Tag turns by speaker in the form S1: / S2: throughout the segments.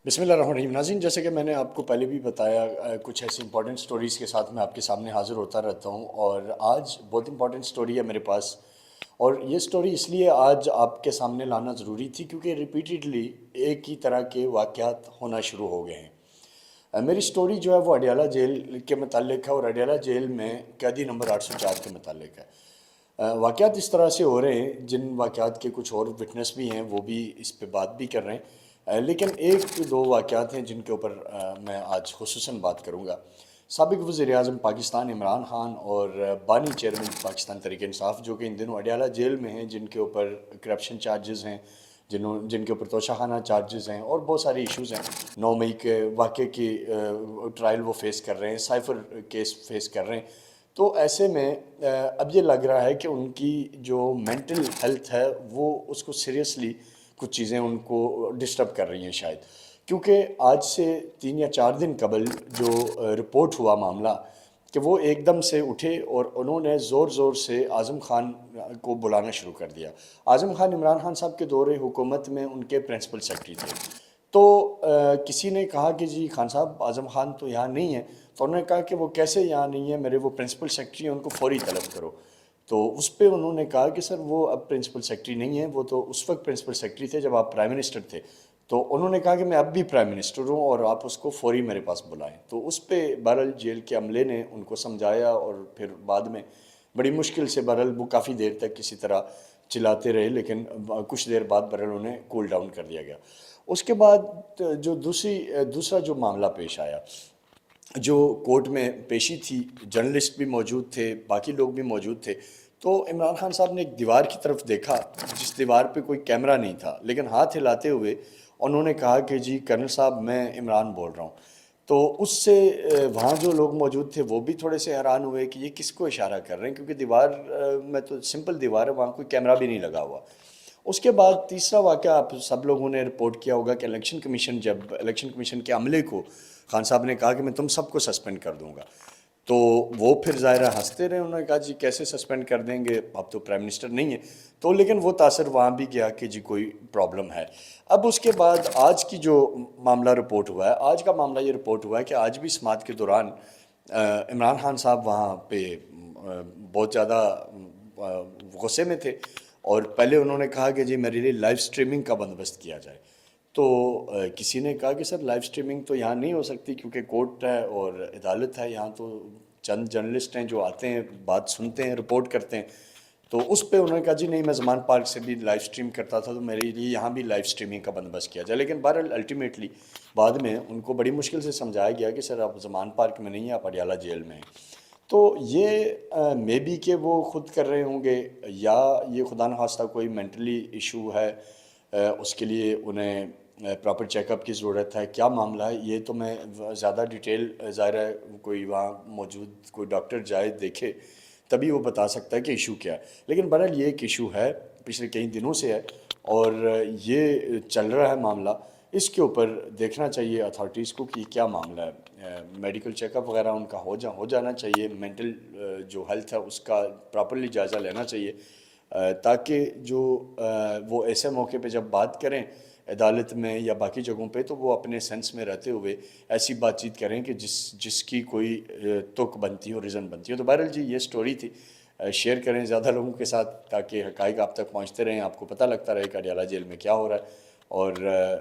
S1: بسم اللہ الرحمن الرحیم ناظرین، جیسے کہ میں نے آپ کو پہلے بھی بتایا، کچھ ایسی امپورٹنٹ سٹوریز کے ساتھ میں آپ کے سامنے حاضر ہوتا رہتا ہوں، اور آج بہت امپورٹنٹ سٹوری ہے میرے پاس. اور یہ سٹوری اس لیے آج آپ کے سامنے لانا ضروری تھی کیونکہ ریپیٹیڈلی ایک ہی طرح کے واقعات ہونا شروع ہو گئے ہیں. میری سٹوری جو ہے وہ اڈیالہ جیل کے متعلق ہے، اور اڈیالہ جیل میں قیدی نمبر 804 کے متعلق ہے. واقعات اس طرح سے ہو رہے ہیں، جن واقعات کے کچھ اور وٹنس بھی ہیں، وہ بھی اس پہ بات بھی کر رہے ہیں. لیکن ایک دو واقعات ہیں جن کے اوپر میں آج خصوصاً بات کروں گا. سابق وزیر اعظم پاکستان عمران خان اور بانی چیئرمین پاکستان تحریک انصاف، جو کہ ان دنوں اڈیالہ جیل میں ہیں، جن کے اوپر کرپشن چارجز ہیں، جن کے اوپر توشہ خانہ چارجز ہیں، اور بہت ساری ایشوز ہیں. 9 مئی کے واقعے کی ٹرائل وہ فیس کر رہے ہیں، سائفر کیس فیس کر رہے ہیں. تو ایسے میں اب یہ لگ رہا ہے کہ ان کی جو مینٹل ہیلتھ ہے وہ اس کو سیریسلی کچھ چیزیں ان کو ڈسٹرب کر رہی ہیں شاید. کیونکہ آج سے 3 یا 4 دن قبل جو رپورٹ ہوا معاملہ، کہ وہ ایک دم سے اٹھے اور انہوں نے زور زور سے اعظم خان کو بلانا شروع کر دیا. اعظم خان عمران خان صاحب کے دور حکومت میں ان کے پرنسپل سیکرٹری تھے. تو کسی نے کہا کہ جی خان صاحب اعظم خان تو یہاں نہیں ہے. تو انہوں نے کہا کہ وہ کیسے یہاں نہیں ہے، میرے وہ پرنسپل سیکرٹری ہیں، ان کو فوری طلب کرو. تو اس پہ انہوں نے کہا کہ سر وہ اب پرنسپل سیکرٹری نہیں ہیں، وہ تو اس وقت پرنسپل سیکرٹری تھے جب آپ پرائم منسٹر تھے. تو انہوں نے کہا کہ میں اب بھی پرائم منسٹر ہوں اور آپ اس کو فوری میرے پاس بلائیں. تو اس پہ بہرحال جیل کے عملے نے ان کو سمجھایا، اور پھر بعد میں بڑی مشکل سے بہرحال وہ کافی دیر تک کسی طرح چلاتے رہے، لیکن کچھ دیر بعد بہرحال انہیں کول ڈاؤن کر دیا گیا. اس کے بعد جو دوسرا جو معاملہ پیش آیا، جو کورٹ میں پیشی تھی، جرنلسٹ بھی موجود تھے، باقی لوگ بھی موجود تھے. تو عمران خان صاحب نے ایک دیوار کی طرف دیکھا جس دیوار پہ کوئی کیمرہ نہیں تھا، لیکن ہاتھ ہلاتے ہوئے انہوں نے کہا کہ جی کرنل صاحب میں عمران بول رہا ہوں. تو اس سے وہاں جو لوگ موجود تھے وہ بھی تھوڑے سے حیران ہوئے کہ یہ کس کو اشارہ کر رہے ہیں، کیونکہ دیوار میں تو سمپل دیوار ہے، وہاں کوئی کیمرہ بھی نہیں لگا ہوا. اس کے بعد تیسرا واقعہ آپ سب لوگوں نے رپورٹ کیا ہوگا کہ الیکشن کمیشن کے عملے کو خان صاحب نے کہا کہ میں تم سب کو سسپینڈ کر دوں گا. تو وہ پھر ظاہرہ ہنستے رہے، انہوں نے کہا جی کیسے سسپینڈ کر دیں گے، اب تو پرائم منسٹر نہیں ہے. تو لیکن وہ تاثر وہاں بھی گیا کہ جی کوئی پرابلم ہے. اب اس کے بعد آج کی جو معاملہ رپورٹ ہوا ہے، آج کا معاملہ یہ رپورٹ ہوا ہے کہ آج بھی سماعت کے دوران عمران خان صاحب وہاں پہ بہت زیادہ غصے میں تھے، اور پہلے انہوں نے کہا کہ جی میرے لیے لائیو سٹریمنگ کا بندوبست کیا جائے. تو کسی نے کہا کہ سر لائیو سٹریمنگ تو یہاں نہیں ہو سکتی کیونکہ کورٹ ہے اور عدالت ہے، یہاں تو چند جرنلسٹ ہیں جو آتے ہیں، بات سنتے ہیں، رپورٹ کرتے ہیں. تو اس پہ انہوں نے کہا جی نہیں، میں زمان پارک سے بھی لائیو سٹریم کرتا تھا، تو میرے لیے یہاں بھی لائیو سٹریمنگ کا بندوبست کیا جائے. لیکن بہرحال الٹیمیٹلی بعد میں ان کو بڑی مشکل سے سمجھایا گیا کہ سر آپ زمان پارک میں نہیں ہیں، آپ اڈیالہ جیل میں ہیں. تو یہ مے بی کہ وہ خود کر رہے ہوں گے، یا یہ خدا نخواستہ کوئی مینٹلی ایشو ہے، اس کے لیے انہیں پراپر چیک اپ کی ضرورت ہے. کیا معاملہ ہے یہ تو میں زیادہ ڈیٹیل، ظاہر ہے کوئی وہاں موجود کوئی ڈاکٹر جائے دیکھے تبھی وہ بتا سکتا ہے کہ ایشو کیا ہے. لیکن بہرحال یہ ایک ایشو ہے، پچھلے کئی دنوں سے ہے، اور یہ چل رہا ہے معاملہ. اس کے اوپر دیکھنا چاہیے اتھارٹیز کو کہ یہ کیا معاملہ ہے. میڈیکل چیک اپ وغیرہ ان کا ہو جانا چاہیے، مینٹل جو ہیلتھ ہے اس کا پراپرلی جائزہ لینا چاہیے، تاکہ جو وہ ایسے موقع پہ جب بات کریں عدالت میں یا باقی جگہوں پہ، تو وہ اپنے سینس میں رہتے ہوئے ایسی بات چیت کریں کہ جس کی کوئی تک بنتی ہو، ریزن بنتی ہو. تو بہرحال جی یہ سٹوری تھی، شیئر کریں زیادہ لوگوں کے ساتھ تاکہ حقائق آپ تک پہنچتے رہیں، آپ کو پتہ لگتا رہے کہ اڈیالہ جیل میں کیا ہو رہا ہے. اور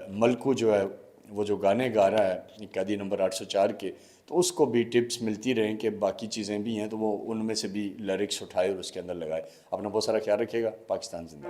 S1: ملکو جو ہے وہ جو گانے گا رہا ہے قیدی نمبر 804 کے، تو اس کو بھی ٹپس ملتی رہیں کہ باقی چیزیں بھی ہیں تو وہ ان میں سے بھی لیرکس اٹھائے اور اس کے اندر لگائے. اپنا بہت سارا خیال رکھیے گا. پاکستان زندہ.